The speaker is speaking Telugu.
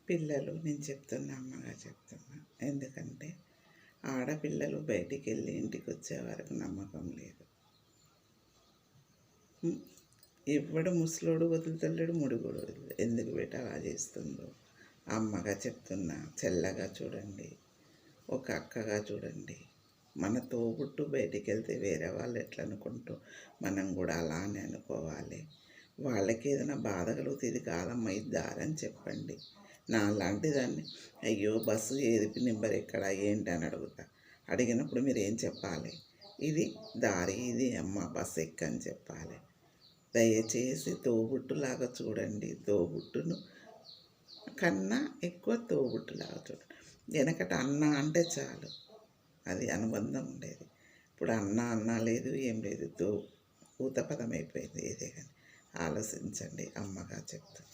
పిల్లలు నేను చెప్తున్నా, అమ్మగా చెప్తున్నా. ఎందుకంటే ఆడపిల్లలు బయటికి వెళ్ళి ఇంటికి వచ్చే వరకు నమ్మకం లేదు. ఎవడు ముసలోడు వదులుతలేడు, ముడుగుడు వదులు. ఎందుకు బేట అలా చేస్తుందో అమ్మగా చెప్తున్నా. చెల్లగా చూడండి, ఒక అక్కగా చూడండి. మన తోబుట్టు బయటికి వెళ్తే వేరే వాళ్ళు ఎట్లా అనుకుంటూ మనం కూడా అలానే అనుకోవాలి. వాళ్ళకి ఏదైనా బాధ కలిగితే ఇది కాదమ్మా, ఇది దారని చెప్పండి. నా లాంటి దాన్ని అయ్యో బస్సు ఏది నెంబర్ ఎక్కడ ఏంటి అని అడిగినప్పుడు మీరు ఏం చెప్పాలి? ఇది దారి, ఇది అమ్మ బస్సు ఎక్కని చెప్పాలి. దయచేసి తోబుట్టులాగా చూడండి. తోబుట్టును కన్నా ఎక్కువ తోబుట్టులాగా చూడండి. వెనకట అన్న అంటే చాలు, అది అనుబంధం ఉండేది. ఇప్పుడు అన్న లేదు, ఏం లేదు. ఊతపదం అయిపోయింది ఏదే కానీ. ఆలోచించండి, అమ్మగా చెప్తాను.